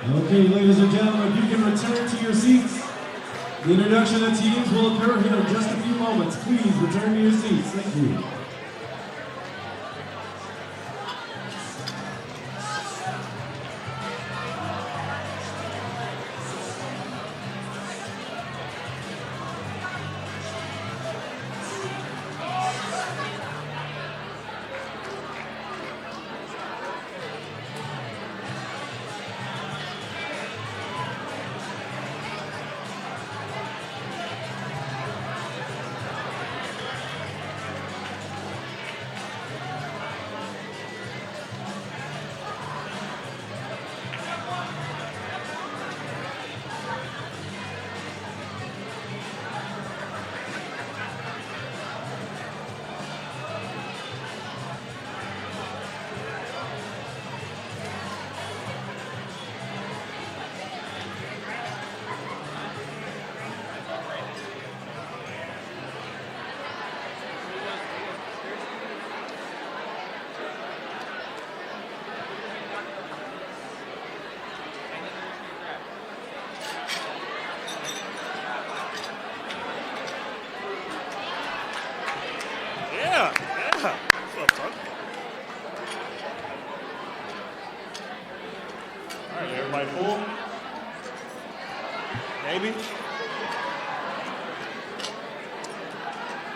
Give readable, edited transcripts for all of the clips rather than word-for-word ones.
Okay, ladies and gentlemen, if you can return to your seats. The introduction of teams will occur here in just a few moments. Please return to your seats. Thank you.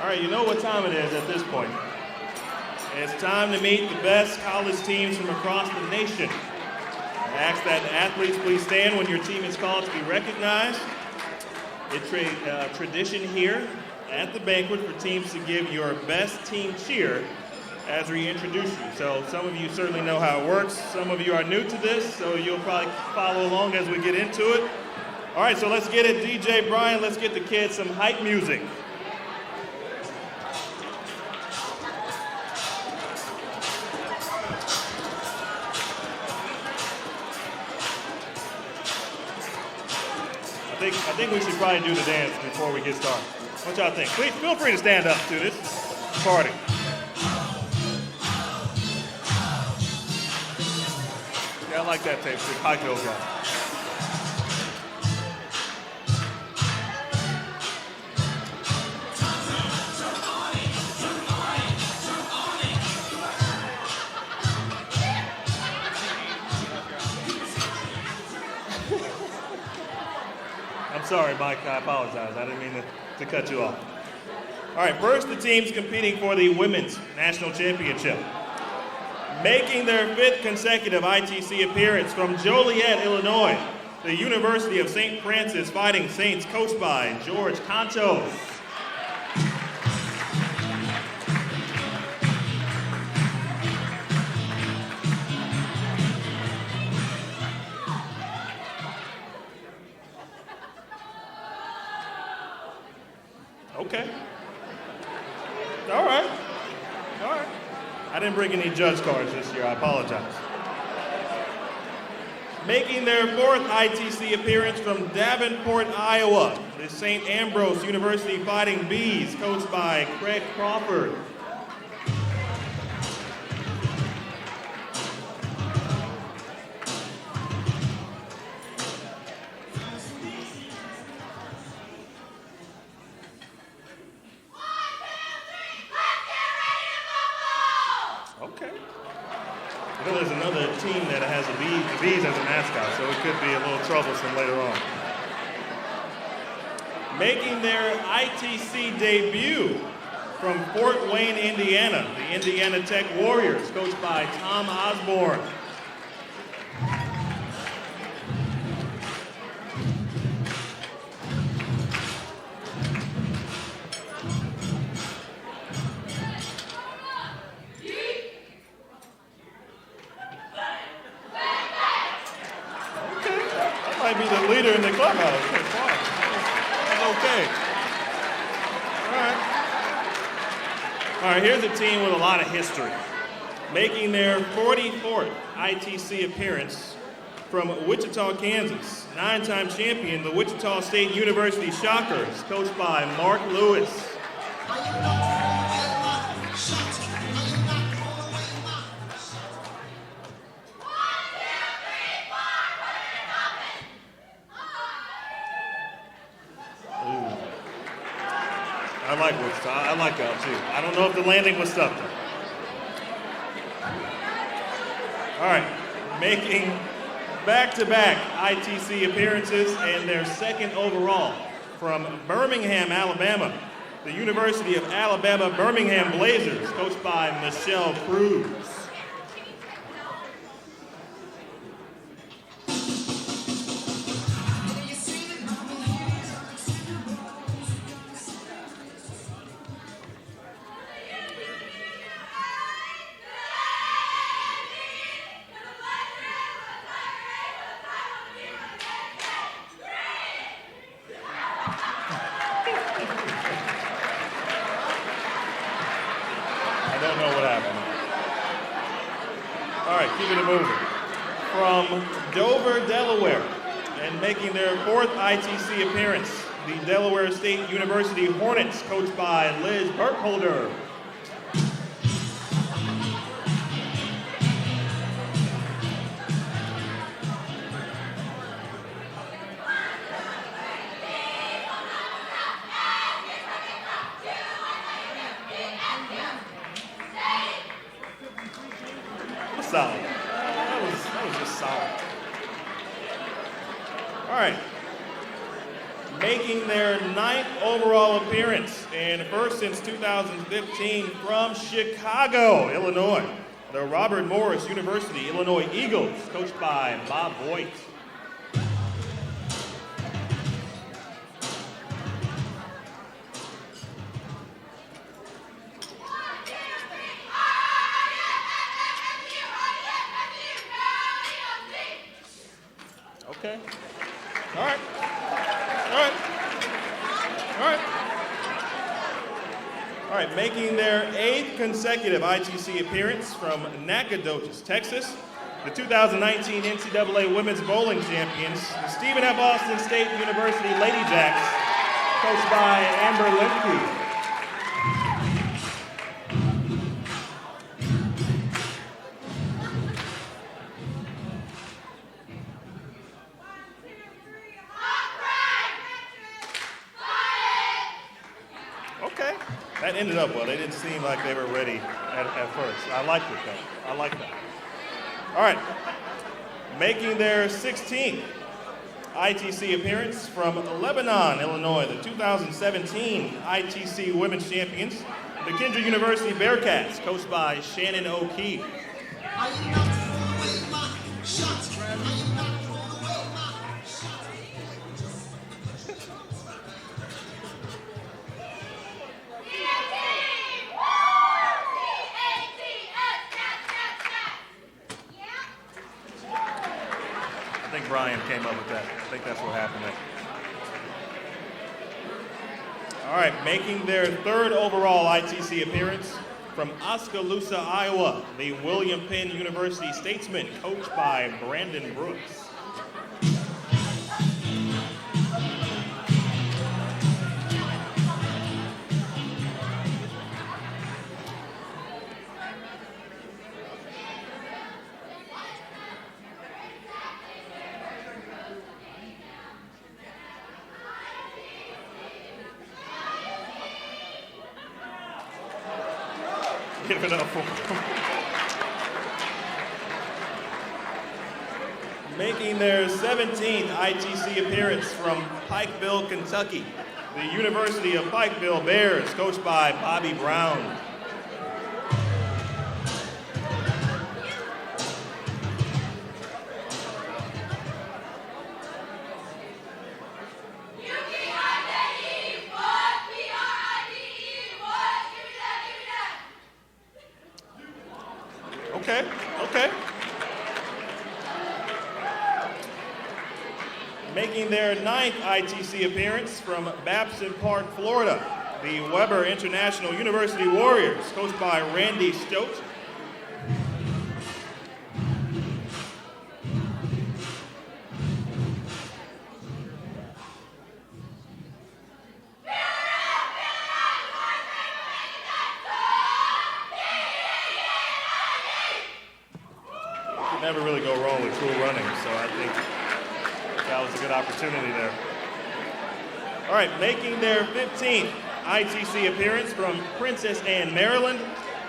All right, you know what time it is at this point. It's time to meet the best college teams from across the nation. I ask that athletes please stand when your team is called to be recognized. It's a tradition here at the banquet for teams to give your best team cheer as we introduce you. So some of you certainly know how it works. Some of you are new to this, so you'll probably follow along as we get into it. All right, so let's get it, DJ Brian. Let's get the kids some hype music. I think we should probably do the dance before we get started. What y'all think? Please feel free to stand up to this party. Yeah, I like that tape. Big high heel guy. Sorry, Mike, I apologize. I didn't mean to cut you off. All right, first the teams competing for the Women's National Championship. Making their 5th consecutive ITC appearance from Joliet, Illinois, the University of St. Francis Fighting Saints, coached by George Cantos. Okay. All right. I didn't bring any judge cards this year. I apologize. Making their 4th ITC appearance from Davenport, Iowa, the St. Ambrose University Fighting Bees, coached by Craig Crawford. There's another team that has the bees as a mascot, so it could be a little troublesome later on. Making their ITC debut from Fort Wayne, Indiana, the Indiana Tech Warriors, coached by Tom Osborne. Might be the leader in the clubhouse. That's okay. All right, here's a team with a lot of history. Making their 44th ITC appearance from Wichita, Kansas. 9-time champion, the Wichita State University Shockers, coached by Mark Lewis. like Wichita. I like LSU. I don't know if the landing was stuck though. All right, making back-to-back ITC appearances and their second overall from Birmingham, Alabama, the University of Alabama Birmingham Blazers, coached by Michelle Cruz. Keeping it moving. From Dover, Delaware, and making their fourth ITC appearance, the Delaware State University Hornets, coached by Liz Burkholder. Solid. That was just solid. All right. Making their ninth overall appearance and first since 2015 from Chicago, Illinois, the Robert Morris University Illinois Eagles, coached by Bob Voigt. Okay. All right. All right. All right. All right, making their eighth consecutive ITC appearance from Nacogdoches, Texas, the 2019 NCAA Women's Bowling Champions, the Stephen F. Austin State University Lady Jacks, coached by Amber Lemke. That ended up well. They didn't seem like they were ready at first. I liked it, though. I like that. All right. Making their 16th ITC appearance from Lebanon, Illinois, the 2017 ITC Women's Champions, the Kendra University Bearcats, coached by Shannon O'Keefe. Are you not throwing away my shots? Are you not throwing away my shots? I think Brian came up with that. I think that's what happened there. All right, making their third overall ITC appearance from Oskaloosa, Iowa, the William Penn University Statesman, coached by Brandon Brooks. Give it up for them. Making their 17th ITC appearance from Pikeville, Kentucky, the University of Pikeville Bears, coached by Bobby Brown. Okay. Making their ninth ITC appearance from Babson Park, Florida, the Weber International University Warriors, coached by Randy Stote. Never really go wrong with cool running, so I think that was a good opportunity there. All right, making their 15th ITC appearance from Princess Anne, Maryland.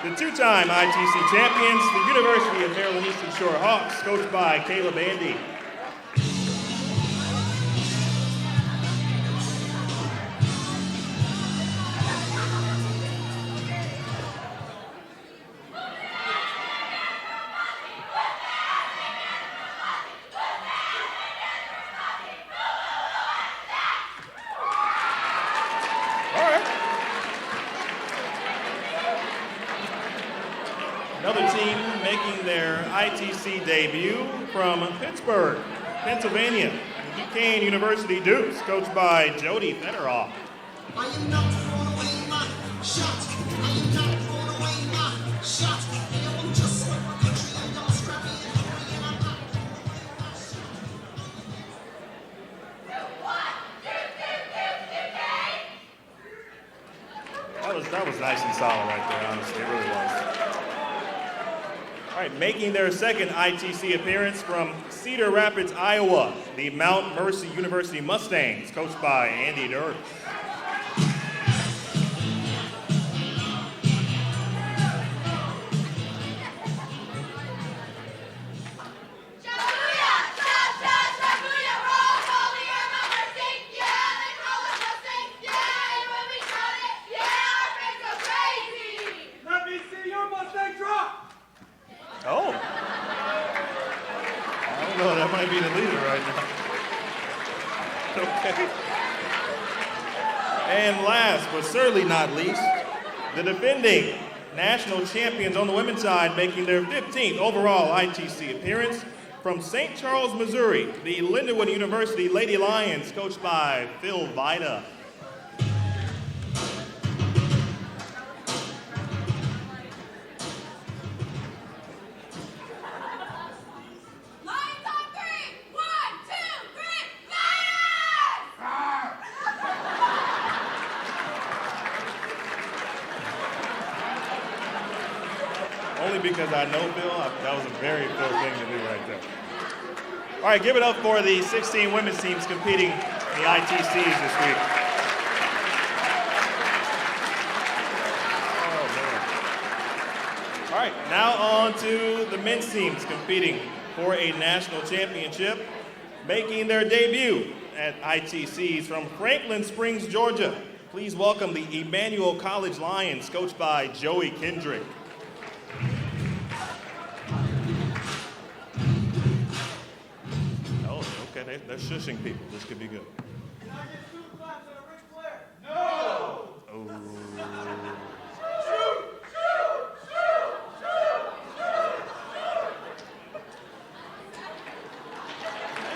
The two-time ITC champions, the University of Maryland Eastern Shore Hawks, coached by Caleb Andy. Another team making their ITC debut from Pittsburgh, Pennsylvania, Duquesne University Dukes, coached by Jody Federoff. I am not throwing away my shot. I am not throwing away my shot. I am just for my country and I'm scrappy and hungry and I'm not throwing away my shot. That was nice and solid right there, honestly. It really was. All right, making their second ITC appearance from Cedar Rapids, Iowa, the Mount Mercy University Mustangs, coached by Andy Dirks. Oh. I don't know, that might be the leader right now. Okay. And last, but certainly not least, the defending national champions on the women's side making their 15th overall ITC appearance from St. Charles, Missouri, the Lindenwood University Lady Lions, coached by Phil Vida. Only because I know Phil, that was a very Phil thing to do right there. All right, give it up for the 16 women's teams competing in the ITCs this week. Oh, man. All right, now on to the men's teams competing for a national championship, making their debut at ITCs from Franklin Springs, Georgia. Please welcome the Emmanuel College Lions, coached by Joey Kendrick. Okay, they're shushing people. This could be good. Can I get 2 claps at a Ric Flair? No! Oh.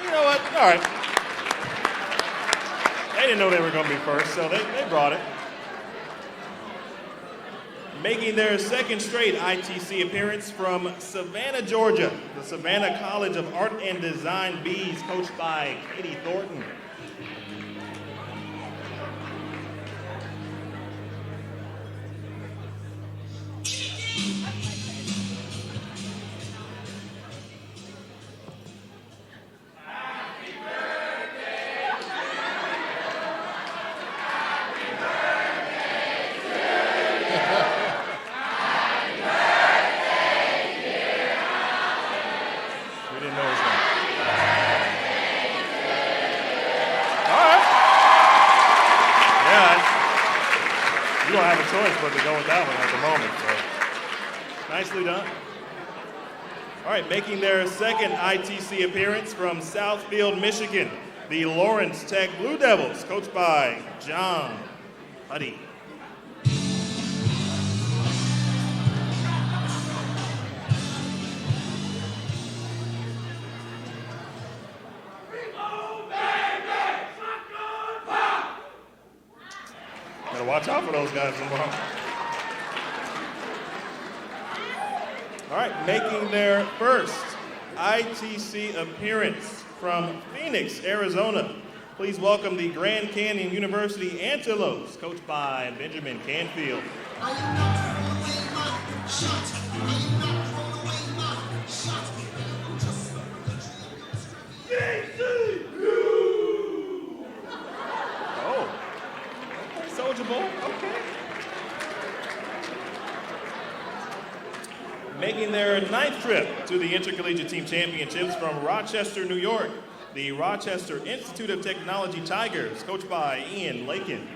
You know what? All right. They didn't know they were going to be first, so they brought it. Making their second straight ITC appearance from Savannah, Georgia, the Savannah College of Art and Design Bees, coached by Katie Thornton. You don't have a choice but to go with that one at the moment. So, nicely done. All right, making their second ITC appearance from Southfield, Michigan, the Lawrence Tech Blue Devils, coached by John Huddy. Gotta watch out for those guys tomorrow. All right, making their first ITC appearance from Phoenix, Arizona. Please welcome the Grand Canyon University Antelopes, coached by Benjamin Canfield. I am not throwing away my shot. I am not throwing away my shot. I'm just for my country and I'm scrappy. Oh, okay, Soldier Boy. Okay. their 9th trip to the Intercollegiate Team Championships from Rochester, New York, the Rochester Institute of Technology Tigers, coached by Ian Lakin.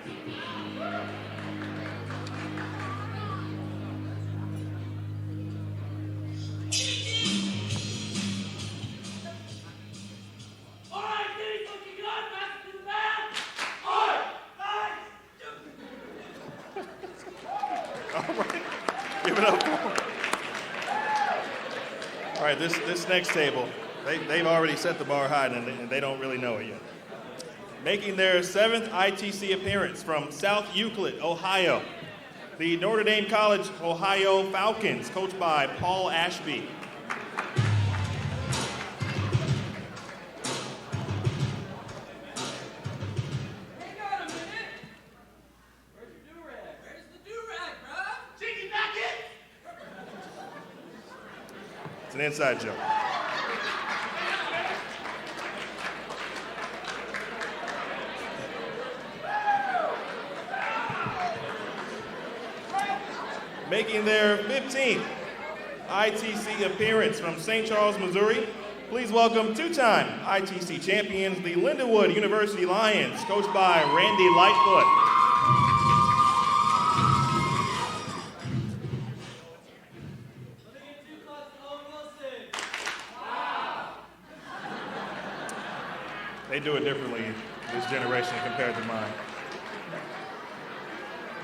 Give it up for them. All right, this next table, they've already set the bar high and they don't really know it yet. Making their 7th ITC appearance from South Euclid, Ohio, the Notre Dame College, Ohio Falcons, coached by Paul Ashby. It's an inside joke. Making their 15th ITC appearance from St. Charles, Missouri, please welcome 2-time ITC champions, the Lindenwood University Lions, coached by Randy Lightfoot. They do it differently this generation compared to mine.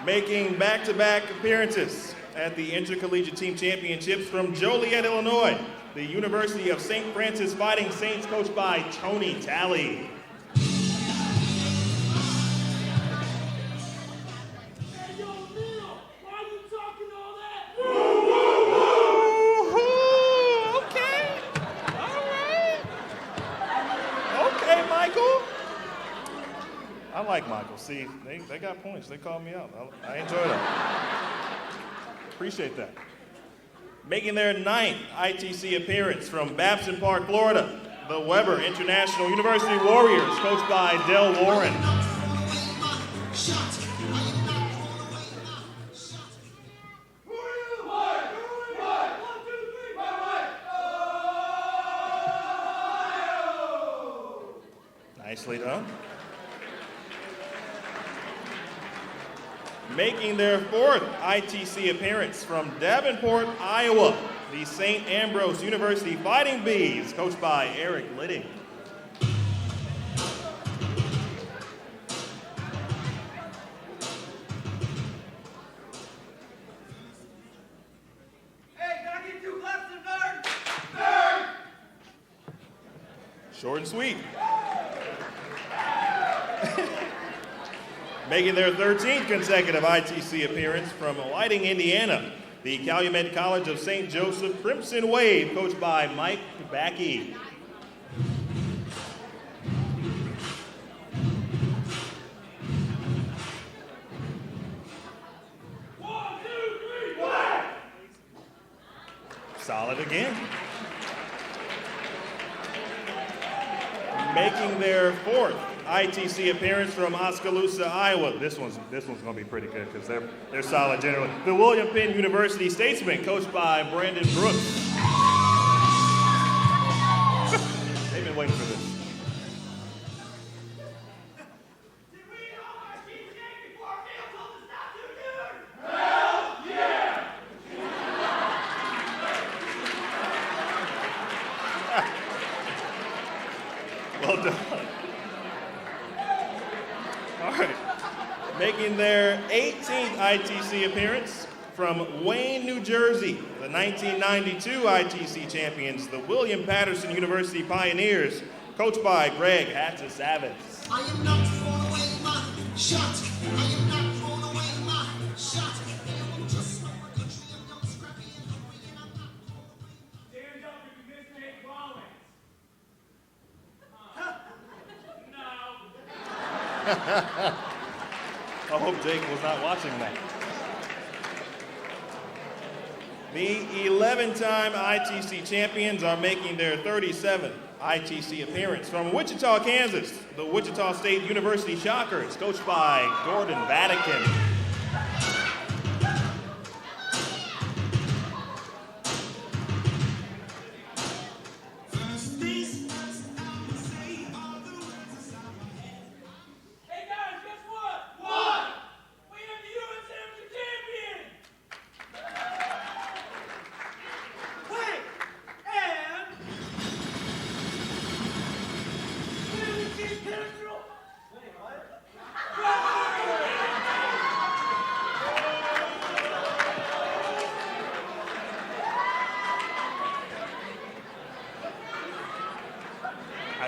Making back-to-back appearances at the Intercollegiate Team Championships from Joliet, Illinois, the University of St. Francis Fighting Saints, coached by Tony Talley. I like Michael. See, they got points. They called me out. I enjoy that. Appreciate that. Making their 9th ITC appearance from Babson Park, Florida, the Weber International University Warriors, coached by Del Warren. Nicely done. Making their 4th ITC appearance from Davenport, Iowa, the St. Ambrose University Fighting Bees, coached by Eric Litting. Hey, can I get 2 claps to Nerd? Nerd! Short and sweet. Making their 13th consecutive ITC appearance from Whiting, Indiana, the Calumet College of St. Joseph Crimson Wave, coached by Mike Backey. Solid again. Making their 4th ITC appearance from Oskaloosa, Iowa. This one's going to be pretty good because they're solid generally. The William Penn University Statesman, coached by Brandon Brooks. They've been waiting for this. Did we know our team game before our field told us not to, dude? Hell yeah! Well done. All right. Making their 18th ITC appearance from Wayne, New Jersey, the 1992 ITC champions, the William Patterson University Pioneers, coached by Greg Hattis-Savitz. I am not throwing away my shot. I am not throwing away my shot. I'm just from my country. I'm young, scrappy, and hungry, and I'm not throwing away my. Stand up if you missed Nate Rollins. I hope Jake was not watching that. The 11-time ITC champions are making their 37th ITC appearance from Wichita, Kansas, the Wichita State University Shockers, coached by Gordon Vatican.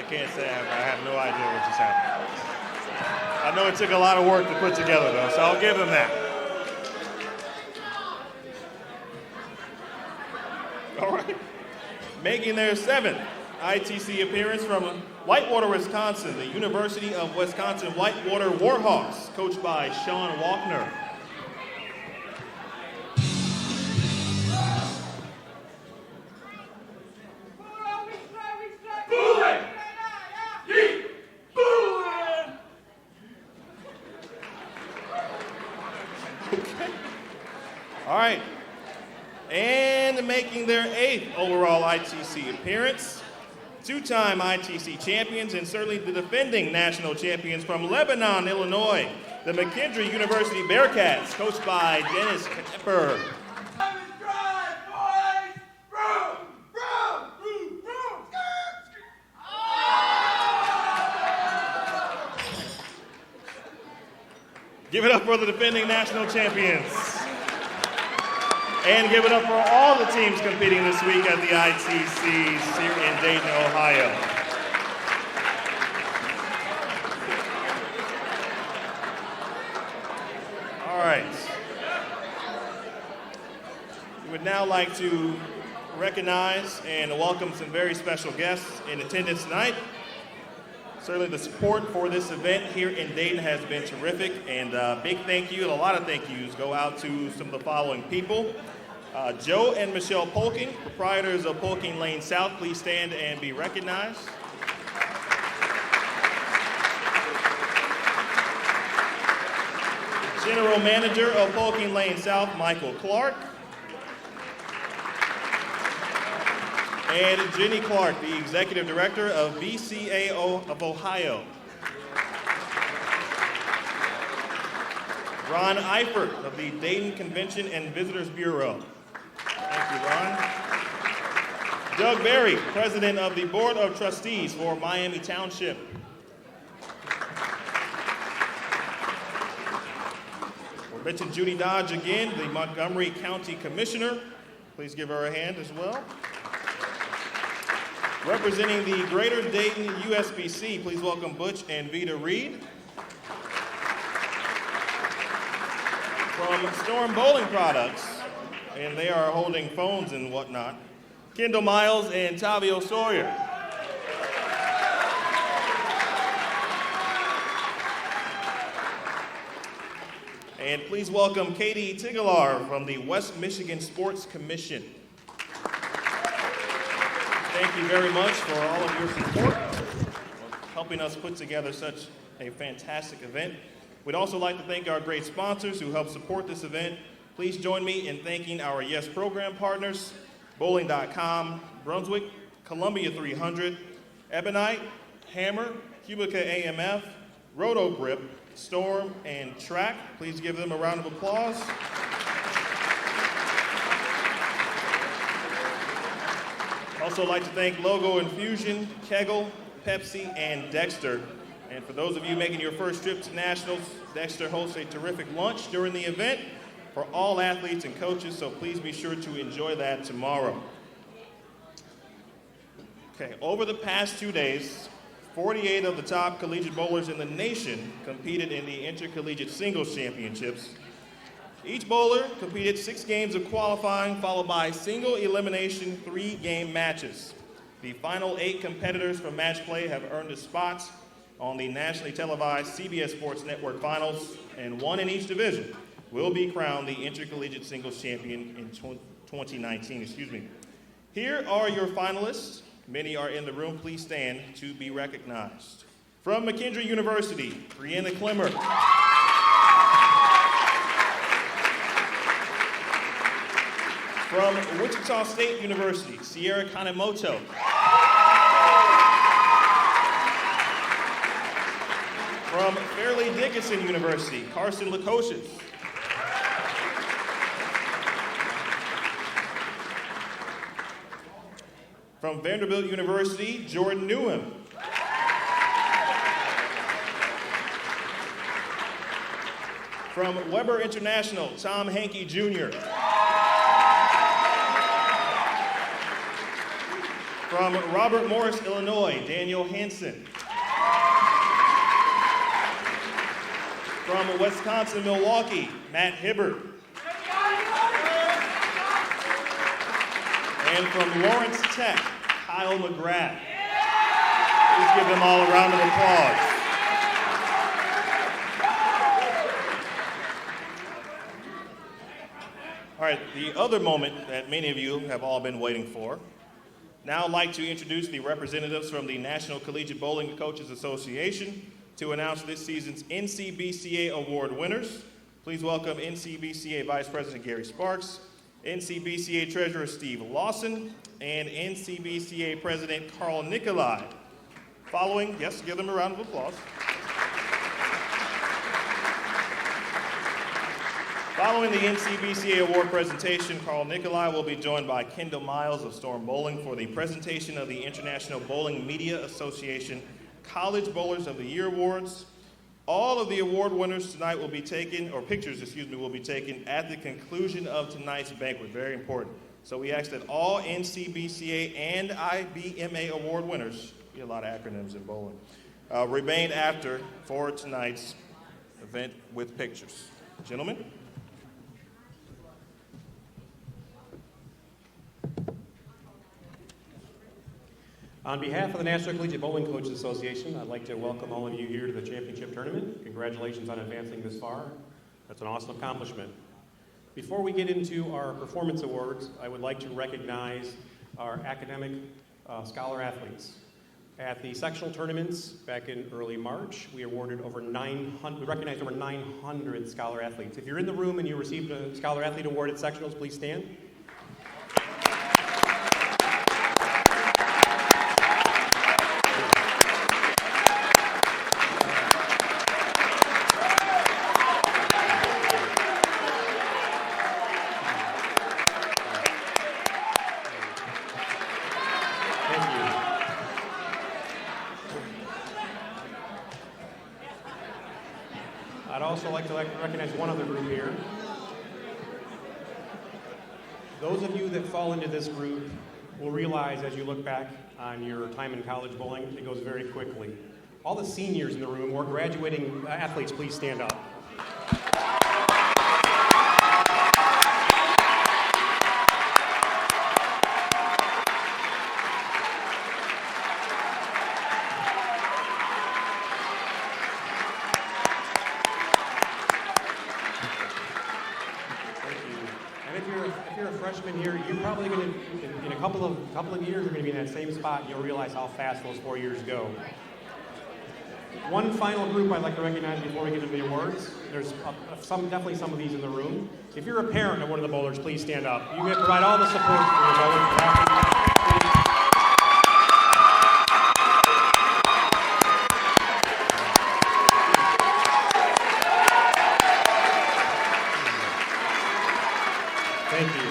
I can't say I have no idea what just happened. I know it took a lot of work to put together, though, so I'll give them that. All right. Making their 7th ITC appearance from Whitewater, Wisconsin, the University of Wisconsin Whitewater Warhawks, coached by Sean Walkner. All right, and making their 8th overall ITC appearance, 2-time ITC champions and certainly the defending national champions from Lebanon, Illinois, the McKendree University Bearcats, coached by Dennis Knepper. Give it up for the defending national champions. And give it up for all the teams competing this week at the ITCs here in Dayton, Ohio. All right. We would now like to recognize and welcome some very special guests in attendance tonight. Certainly the support for this event here in Dayton has been terrific, and a big thank you and a lot of thank yous go out to some of the following people. Joe and Michelle Polking, proprietors of Polking Lane South, please stand and be recognized. General Manager of Polking Lane South, Michael Clark. And Jenny Clark, the Executive Director of BCAO of Ohio. Ron Eifert of the Dayton Convention and Visitors Bureau. Thank you, Ron. Doug Berry, President of the Board of Trustees for Miami Township. We'll mention Judy Dodge again, the Montgomery County Commissioner. Please give her a hand as well. Representing the Greater Dayton USBC, please welcome Butch and Vita Reed. From Storm Bowling Products, and they are holding phones and whatnot, Kendall Miles and Tavio Sawyer. And please welcome Katie Tigalar from the West Michigan Sports Commission. Thank you very much for all of your support, helping us put together such a fantastic event. We'd also like to thank our great sponsors who help support this event. Please join me in thanking our YES program partners, Bowling.com, Brunswick, Columbia 300, Ebonite, Hammer, Cubica AMF, Roto Grip, Storm, and Track. Please give them a round of applause. Also like to thank Logo Infusion, Kegel, Pepsi, and Dexter. And for those of you making your first trip to Nationals, Dexter hosts a terrific lunch during the event for all athletes and coaches, so please be sure to enjoy that tomorrow. Okay, over the past 2 days, 48 of the top collegiate bowlers in the nation competed in the Intercollegiate Singles Championships. Each bowler competed 6 games of qualifying, followed by single elimination 3-game matches. The final 8 competitors from match play have earned a spot on the nationally televised CBS Sports Network Finals, and one in each division will be crowned the Intercollegiate Singles Champion in 2019. Here are your finalists. Many are in the room. Please stand to be recognized. From McKendree University, Brianna Clemmer. From Wichita State University, Sierra Kanemoto. From Fairleigh Dickinson University, Carson Lukosius. From Vanderbilt University, Jordan Newham. From Weber International, Tom Hankey Jr. From Robert Morris, Illinois, Daniel Hansen. From Wisconsin, Milwaukee, Matt Hibbert. And from Lawrence Tech, Kyle McGrath. Please give them all a round of applause. All right, the other moment that many of you have all been waiting for. Now I'd like to introduce the representatives from the National Collegiate Bowling Coaches Association to announce this season's NCBCA award winners. Please welcome NCBCA Vice President Gary Sparks, NCBCA Treasurer Steve Lawson, and NCBCA President Carl Nicolai. Following, yes, give them a round of applause. Following the NCBCA award presentation, Carl Nicolai will be joined by Kendall Miles of Storm Bowling for the presentation of the International Bowling Media Association College Bowlers of the Year Awards. All of the award winners tonight will be taken, or pictures, will be taken at the conclusion of tonight's banquet. Very important. So we ask that all NCBCA and IBMA award winners, be a lot of acronyms in bowling, remain after for tonight's event with pictures. Gentlemen. On behalf of the National Collegiate Bowling Coaches Association, I'd like to welcome all of you here to the championship tournament. Congratulations on advancing this far. That's an awesome accomplishment. Before we get into our performance awards, I would like to recognize our academic scholar athletes. At the sectional tournaments back in early March, we recognized over 900 scholar athletes. If you're in the room and you received a scholar athlete award at sectionals, please stand. I'd also like to recognize one other group here. Those of you that fall into this group will realize as you look back on your time in college bowling, it goes very quickly. All the seniors in the room or graduating athletes, please stand up. Freshman here, you're probably going to, in a couple of years, you're going to be in that same spot, and you'll realize how fast those 4 years go. One final group I'd like to recognize before we get into the awards. There's definitely some of these in the room. If you're a parent of one of the bowlers, please stand up. You can provide all the support for your bowlers. Thank you.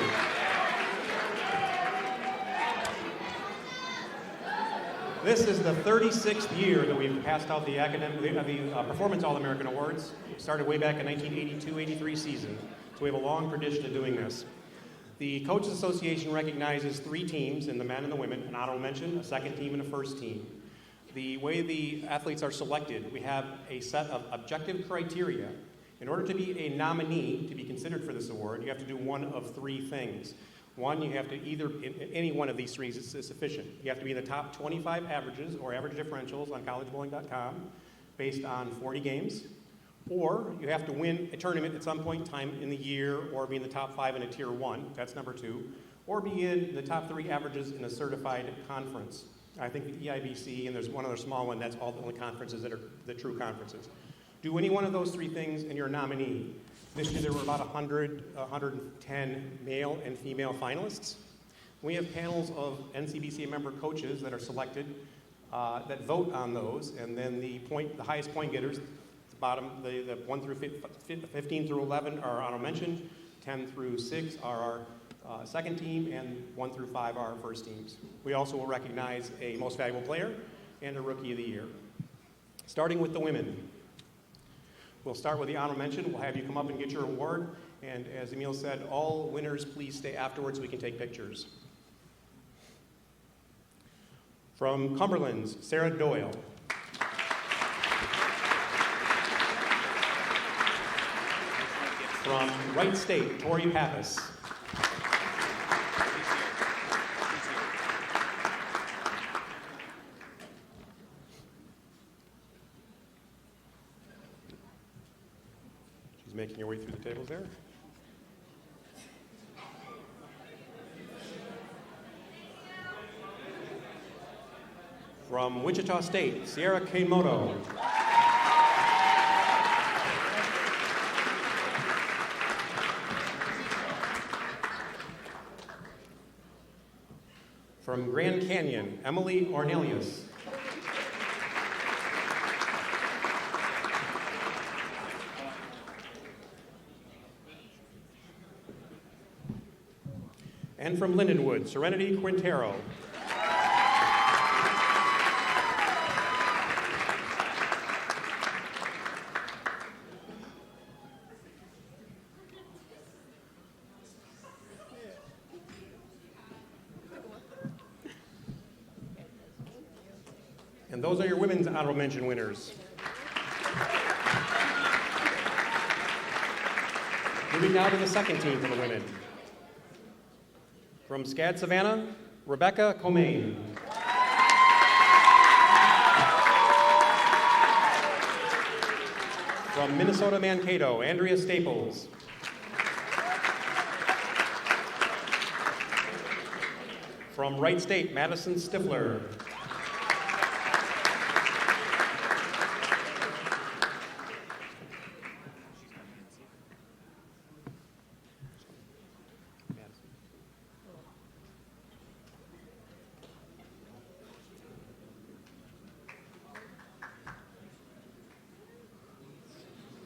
This is the 36th year that we've passed out the Performance All-American Awards. It started way back in 1982-83 season, so we have a long tradition of doing this. The Coaches Association recognizes 3 teams in the men and the women, an honorable mention, a second team, and a first team. The way the athletes are selected, we have a set of objective criteria. In order to be a nominee to be considered for this award, you have to do one of 3 things. One, you have to any one of these 3 is sufficient. You have to be in the top 25 averages or average differentials on collegebowling.com based on 40 games, or you have to win a tournament at some point in time in the year or be in the top 5 in a tier 1, that's number 2, or be in the top 3 averages in a certified conference. I think the EIBC, and there's one other small one, that's all the only conferences that are the true conferences. Do any one of those 3 things and you're a nominee. This year there were about 110 male and female finalists. We have panels of NCBCA member coaches that are selected that vote on those, and then the highest point getters, the bottom, the 1 through 15 through 11 are honorable mention, 10 through 6 are our second team, and 1 through 5 are our first teams. We also will recognize a most valuable player and a rookie of the year. Starting with the women. We'll start with the honorable mention. We'll have you come up and get your award. And as Emil said, all winners please stay afterwards so we can take pictures. From Cumberland's Sarah Doyle. From Wright State, Tori Pappas. She's making her way through the tables there. From Wichita State, Sierra Kanemoto. From Grand Canyon, Emily Ornelius. And from Lindenwood, Serenity Quintero. And those are your women's honorable mention winners. Moving now to the second team for the women. From SCAD Savannah, Rebecca Comain. From Minnesota Mankato, Andrea Staples. From Wright State, Madison Stifler.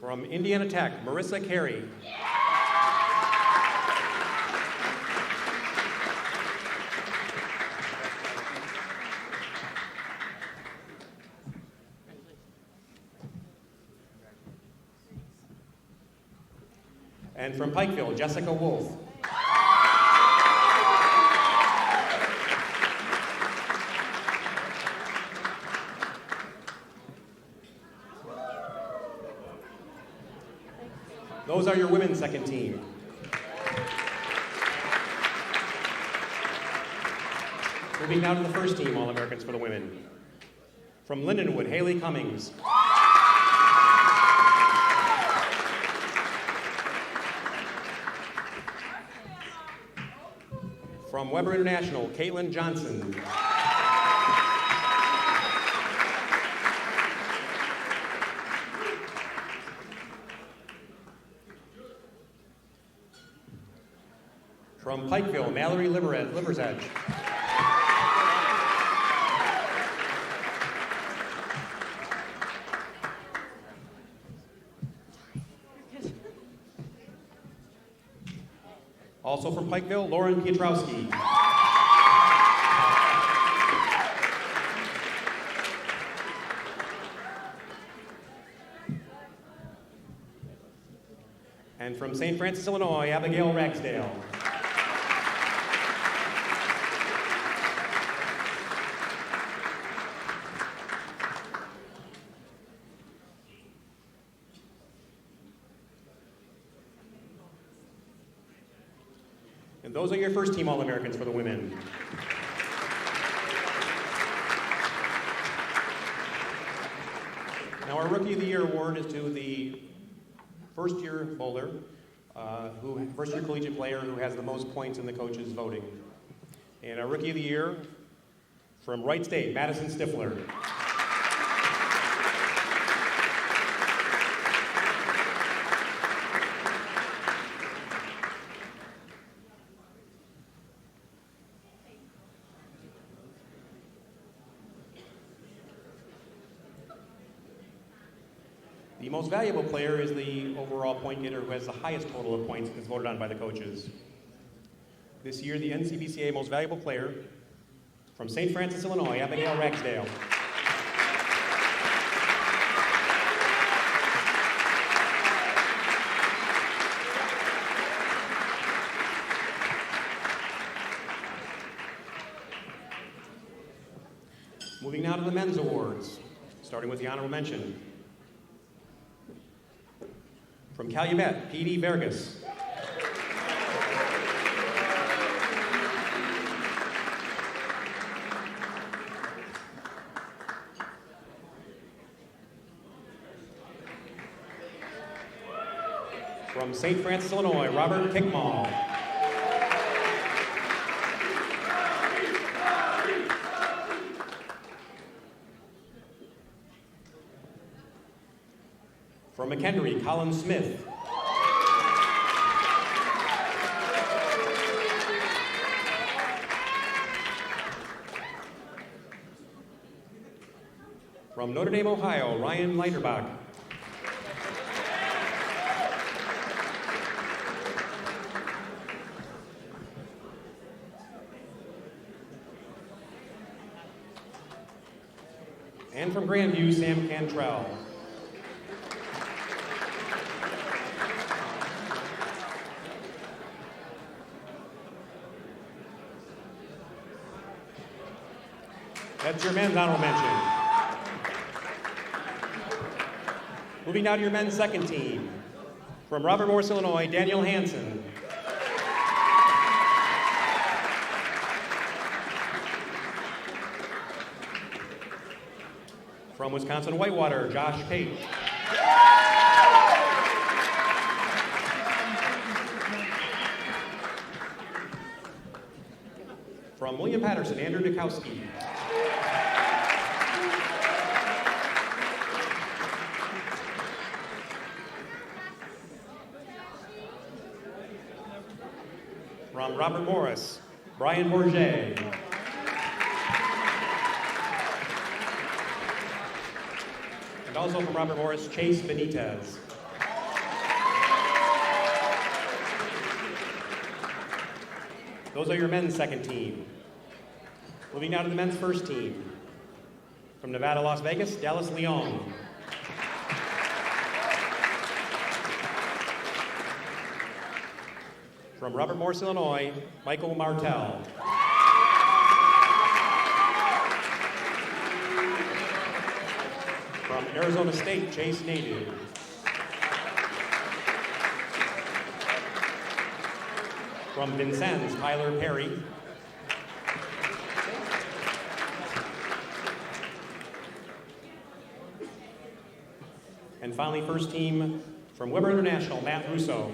From Indiana Tech, Marissa Carey. And from Pikeville, Jessica Wolf. Those are your women's second team. Moving now to the first team All-Americans for the women. From Lindenwood, Haley Cummings. From Weber International, Caitlin Johnson. From Pikeville, Mallory Liversedge. Also from Pikeville, Lauren Pietrowski. And from St. Francis, Illinois, Abigail Ragsdale. And those are your first team All-Americans for the women. Now our Rookie of the Year award is to the first-year bowler, first-year collegiate player who has the most points in the coaches' voting. And our Rookie of the Year from Wright State, Madison Stifler. The most valuable player is the overall point getter who has the highest total of points that's voted on by the coaches. This year, the NCBCA most valuable player from St. Francis, Illinois, Abigail Ragsdale. Moving now to the men's awards, starting with the honorable mention. From Calumet, P.D. Vergas. From St. Francis, Illinois, Robert Kickmall. From McHenry, Colin Smith. From Notre Dame, Ohio, Ryan Leiterbach. And from Grandview, Sam Cantrell. That's your men's honorable mention. Moving now to your men's second team. From Robert Morris, Illinois, Daniel Hansen. From Wisconsin Whitewater, Josh Pate. From William Patterson, Andrew Dukowski. From Robert Morris, Brian Bourget. And also from Robert Morris, Chase Benitez. Those are your men's second team. Moving now to the men's first team. From Nevada, Las Vegas, Dallas Leon. From Robert Morris, Illinois, Michael Martell. From Arizona State, Chase Nadu. From Vincennes, Tyler Perry. And finally, first team from Weber International, Matt Russo.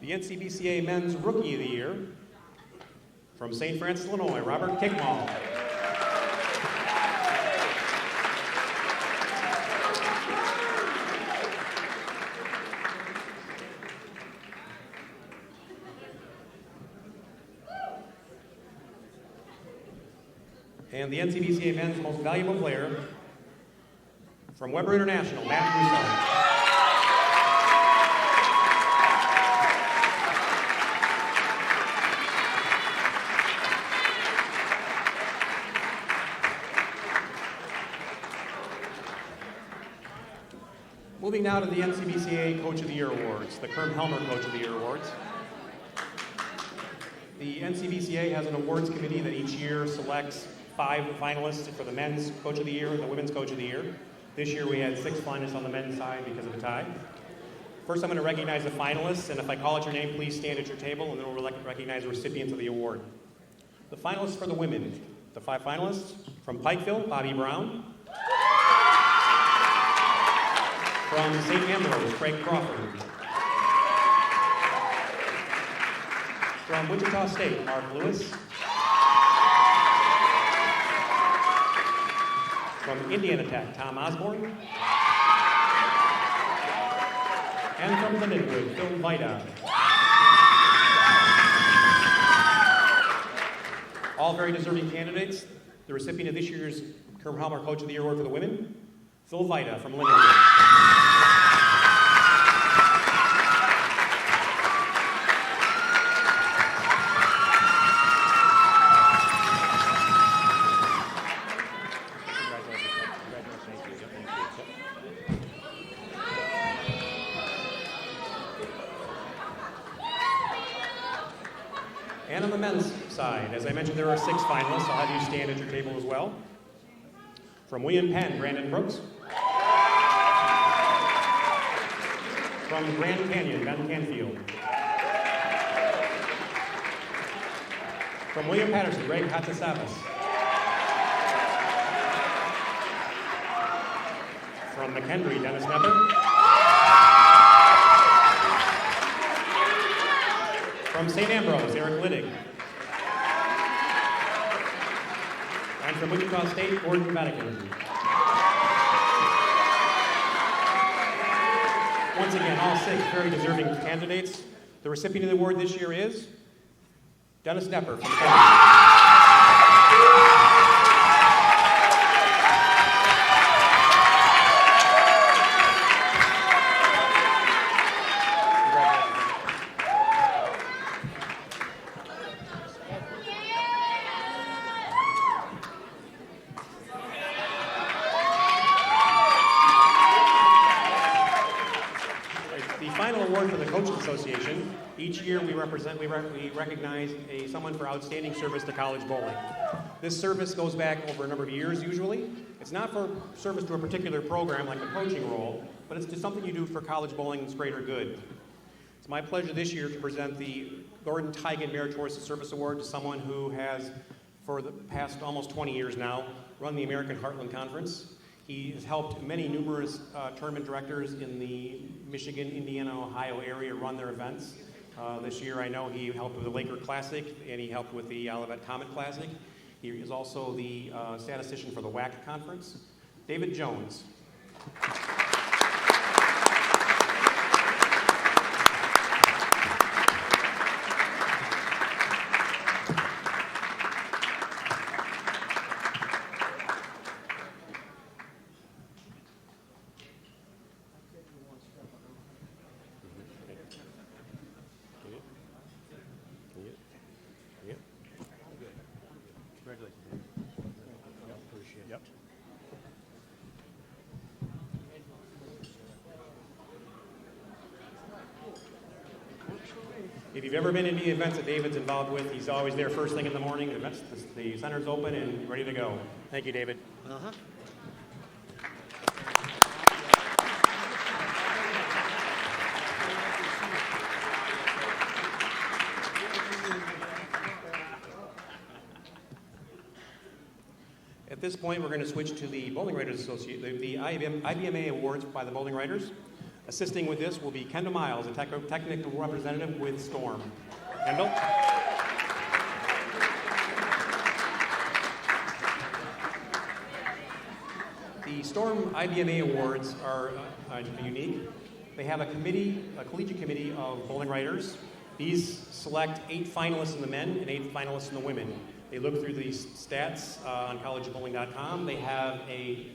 The NCBCA Men's Rookie of the Year, from St. Francis, Illinois, Robert Kickmall. And the NCBCA Men's Most Valuable Player, from Weber International, Matt Russo. Moving now to the NCBCA Coach of the Year Awards, the Kerm Helmer Coach of the Year Awards. The NCBCA has an awards committee that each year selects 5 finalists for the Men's Coach of the Year and the Women's Coach of the Year. This year we had 6 finalists on the men's side because of a tie. First I'm going to recognize the finalists, and if I call out your name, please stand at your table, and then we'll recognize the recipients of the award. The finalists for the women. The 5 finalists: from Pikeville, Bobby Brown. From St. Ambrose, Craig Crawford. From Wichita State, Mark Lewis. From Indiana Tech, Tom Osborne. And from Lindenwood, Phil Vida. All very deserving candidates. The recipient of this year's Kerm Helmer Coach of the Year Award for the women, Phil Vida from Lindenwood. And on the men's side, as I mentioned, there are 6 finalists. I'll have you stand at your table as well. From William Penn, Brandon Brooks. From Grand Canyon, Ben Canfield. From William Patterson, Greg Hatzisavas. From McHenry, Dennis Nepper. From St. Ambrose, Eric Littig. And from Wichita State, Gordon Vatican. Once again, all 6 very deserving candidates. The recipient of the award this year is Dennis Nepper from Canada. Association. Each year we recognize someone for outstanding service to college bowling. This service goes back over a number of years usually. It's not for service to a particular program like a coaching role, but it's just something you do for college bowling's greater good. It's my pleasure this year to present the Gordon Tigan Meritorious Service Award to someone who has, for the past almost 20 years now, run the American Heartland Conference. He has helped numerous tournament directors in the Michigan, Indiana, Ohio area run their events. This year I know he helped with the Laker Classic and he helped with the Olivet Comet Classic. He is also the statistician for the WAC Conference. David Jones. If you've ever been in any events that David's involved with, he's always there first thing in the morning. The center's open and ready to go. Thank you, David. At this point, we're going to switch to the Bowling Writers Association, the IBMA Awards by the Bowling Writers. Assisting with this will be Kendall Miles, a technical representative with Storm. Kendall? The Storm IBMA Awards are unique. They have a collegiate committee of bowling writers. These select 8 finalists in the men and 8 finalists in the women. They look through these stats on collegebowling.com. They have the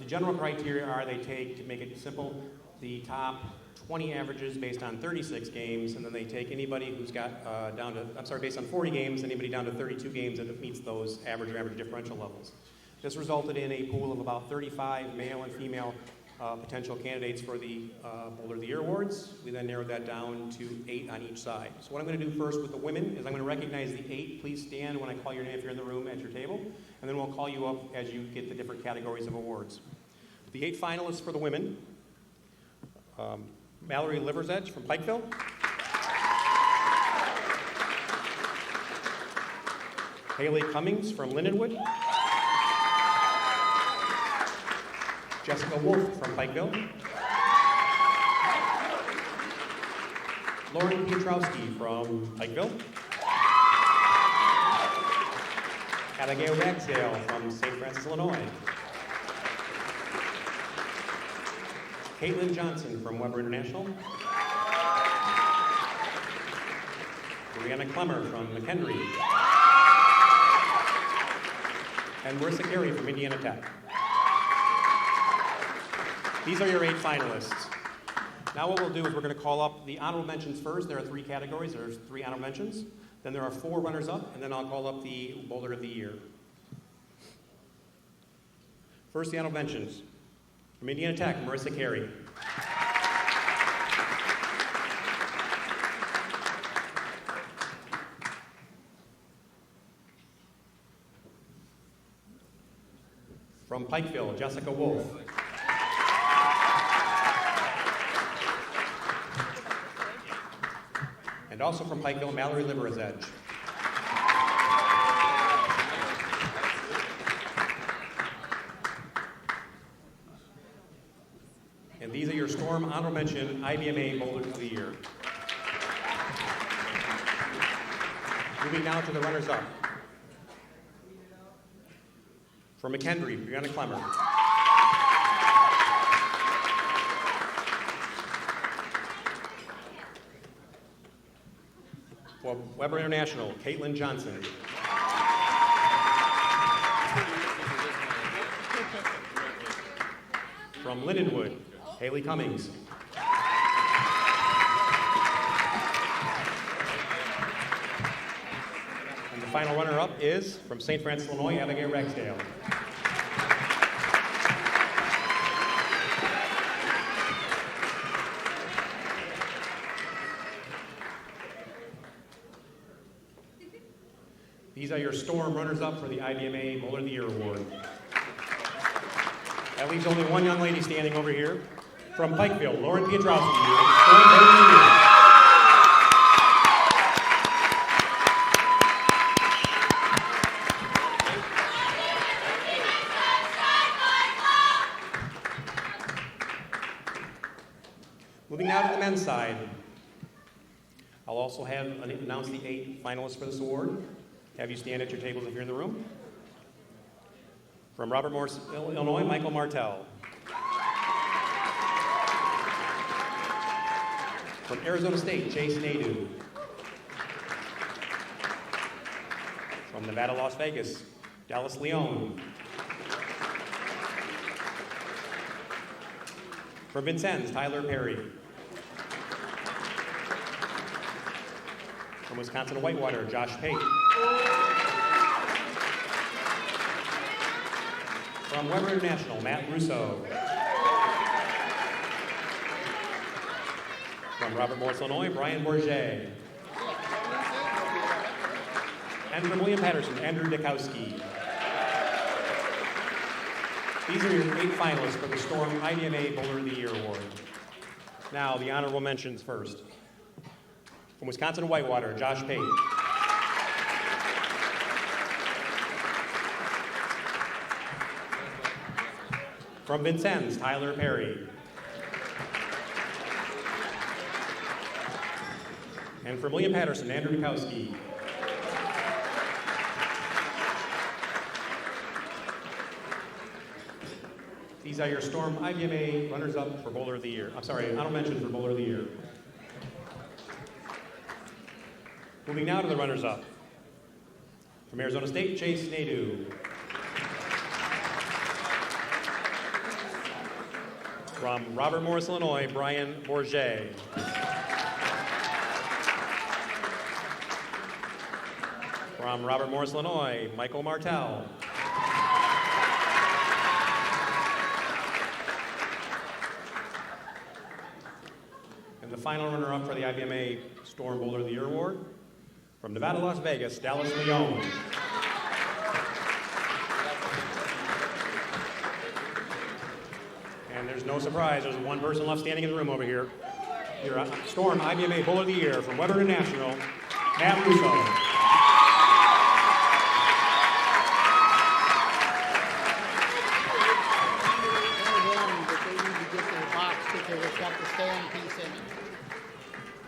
general criteria are they take, to make it simple, the top 20 averages based on 36 games, and then they take anybody who's got based on 40 games, anybody down to 32 games that meets those average or average differential levels. This resulted in a pool of about 35 male and female potential candidates for the Bowler of the Year Awards. We then narrowed that down to 8 on each side. So what I'm going to do first with the women is I'm going to recognize the 8. Please stand when I call your name if you're in the room at your table, and then we'll call you up as you get the different categories of awards. The 8 finalists for the women: Mallory Liversedge from Pikeville, Haley Cummings from Lindenwood, Jessica Wolf from Pikeville, Lauren Piotrowski from Pikeville, Abigail Ragsdale from St. Francis, Illinois, Caitlin Johnson from Weber International, Brianna Clemmer from McHenry, and Marissa Carey from Indiana Tech. These are your 8 finalists. Now what we'll do is we're going to call up the honorable mentions first. There are 3 categories. There's 3 honorable mentions. Then there are 4 runners-up, and then I'll call up the Bowler of the Year. First, the honorable mentions. From Indiana Tech, Marissa Carey. From Pikeville, Jessica Wolf. And also from Pikeville, Mallory Liverazedge. And these are your Storm Honorable Mention IBMA Bowlers of the Year. Moving now to the runners-up. From McKendree, Brianna Clemmer. For Weber International, Caitlin Johnson. From Lindenwood, Haley Cummings. And the final runner-up is from St. Francis, Illinois, Abigail Ragsdale. These are your Storm runners-up for the IBMA Bowler of the Year Award. That leaves only one young lady standing over here. From Pikeville, Lauren Pietrowski, Storm Bowler of the Year. Moving now to the men's side. I'll also announce the 8 finalists for this award. Have you stand at your tables if you're in the room. From Robert Morris, Illinois, Michael Martell. From Arizona State, Chase Nadu. From Nevada, Las Vegas, Dallas Leone. From Vincennes, Tyler Perry. From Wisconsin Whitewater, Josh Pate. From Weber International, Matt Russo. From Robert Morris, Illinois, Brian Bourget. And from William Patterson, Andrew Dikowski. These are your 8 finalists for the Storm IDMA Bowler of the Year Award. Now, the honorable mentions first. From Wisconsin Whitewater, Josh Pate. From Vincennes, Tyler Perry. And from William Patterson, Andrew Dikowski. These are your Storm IBMA runners-up for Bowler of the Year. I'm sorry, honorable mention for Bowler of the Year. Moving now to the runners-up. From Arizona State, Chase Nadu. From Robert Morris, Illinois, Brian Bourget. From Robert Morris, Illinois, Michael Martell. And the final runner-up for the IBMA Storm Bowler of the Year Award, from Nevada, Las Vegas, Dallas Leone. And there's no surprise, there's one person left standing in the room over here. Your Storm IBMA Bowler of the Year from Weber International, Matt Russo.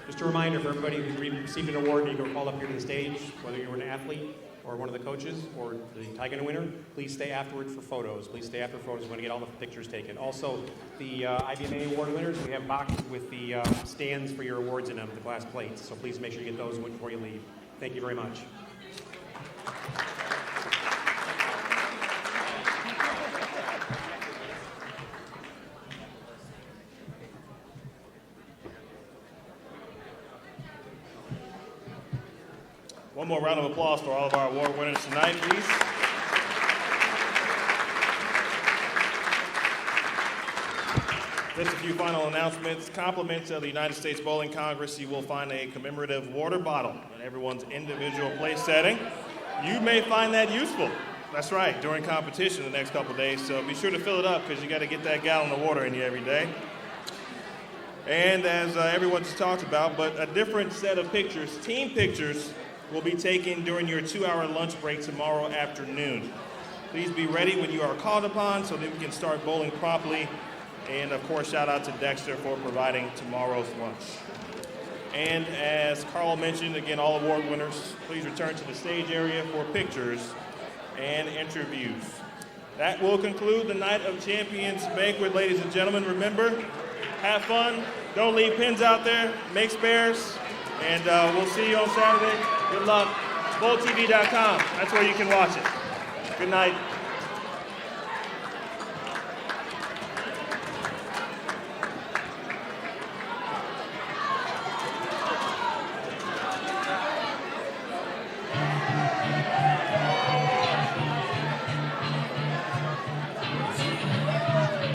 Just a reminder for everybody who received an award, you go call up here to the stage, whether you were an athlete or one of the coaches or the Tiger winner, please stay afterwards for photos. Please stay after photos. We're going to get all the pictures taken. Also, the IBMA award winners, we have boxes with the stands for your awards in them, the glass plates. So please make sure you get those before you leave. Thank you very much. One more round of applause for all of our award winners tonight, please. Just a few final announcements. Compliments of the United States Bowling Congress, you will find a commemorative water bottle in everyone's individual place setting. You may find that useful. That's right, during competition the next couple of days. So be sure to fill it up because you got to get that gallon of water in you every day. And as everyone just talked about, but a different set of pictures, team pictures, will be taken during your 2-hour lunch break tomorrow afternoon. Please be ready when you are called upon so that we can start bowling promptly. And of course, shout out to Dexter for providing tomorrow's lunch. And as Carl mentioned, again, all award winners, please return to the stage area for pictures and interviews. That will conclude the Night of Champions banquet, ladies and gentlemen. Remember, have fun, don't leave pins out there, make spares, and we'll see you on Saturday. Good luck. BowlTV.com, that's where you can watch it. Good night.